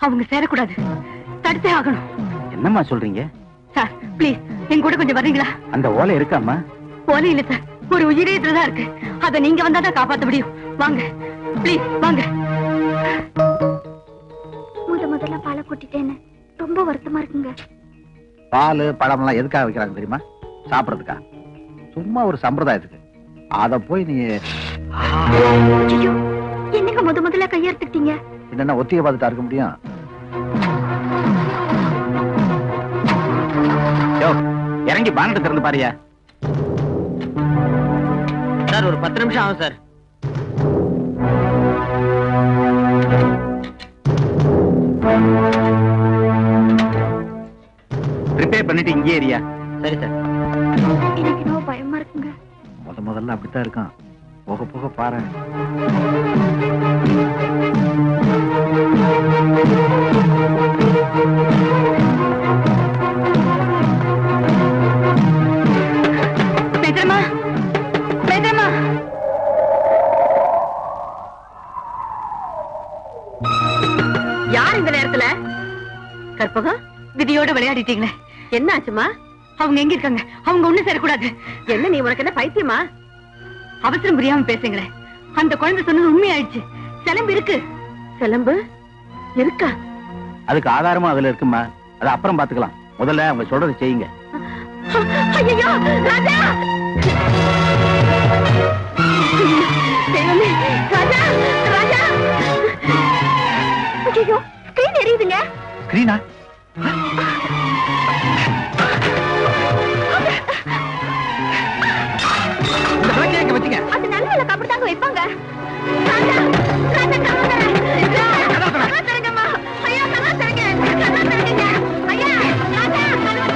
அவங்க சேரக்கூடாது, தடுத்தே ஆகணும். என்னம்மா சொல்றீங்க? சார் ப்ளீஸ் என் கூட கொஞ்சம் வர்றீங்களா? அந்த ஓலை இருக்காம்மா? ஓலை இல்ல சார், ஒரு உயிரே இதுலதான் இருக்கு. அதை நீங்க வந்தாதான் காப்பாத்த முடியும். வாங்க ப்ளீஸ் வாங்க. முதல்ல பாலை கொட்டிட்டேன்னு ரொம்ப வருத்தமா இருக்குங்க. பால் பழம் எல்லாம் எதுக்காக வைக்கிறாங்க தெரியுமா? சாப்பிடறதுக்கா? சும்மா ஒரு சம்பிரதாயத்துக்கு. அத போய் நீ என்னங்க முதல்ல கையெடுத்துட்டீங்க? என்னன்னா ஒத்திய பார்த்துட்டா இருக்க முடியும்? இறங்கி பானத்தை திறந்து பாரியா. சார் ஒரு 10 நிமிஷம் ஆகும் சார். ரிப்பேர் பண்ணிட்டு இங்கே ஏரியா. சரி சார். எனக்கு இன்னும் பயமா இருக்குங்க. முதல்ல அப்படித்தான் இருக்கான். போக போக பாரு. பேசுறமா பேசுறமா. யார் இந்த நேரத்துல? கற்பகம், விதியோட விளையாடிட்டீங்களே, என்ன ஆச்சுமா? அவங்க எங்க இருக்காங்க? அவங்க ஒண்ணு சேரக்கூடாது. என்ன நீ, உனக்கு என்ன பைத்தியமா? அவசரம் புரியாம பேசுங்களே. அந்த குழந்தை சொன்னது உண்மையாயிடுச்சு. சிலம்பு இருக்கு. சிலம்பு இருக்கா? அதுக்கு ஆதாரமா அதுல இருக்குமா? அது அப்புறம் பாத்துக்கலாம். முதல்ல அவங்க சொல்றதை செய்யுங்க. ஐயோ ராஜா! தெய்வமே, ராஜா ராஜா! ஐயோ ஸ்கிரீன் எரியுதுங்க. ஸ்கிரீனா? அது நல்ல வேலை அப்படித்தாங்க வைப்பாங்க. ராஜா ராஜா கதவை தரங்கம்மா. ஐயா கதவை தரங்க, கதவை தரங்க. ஐயா ராஜா கதவை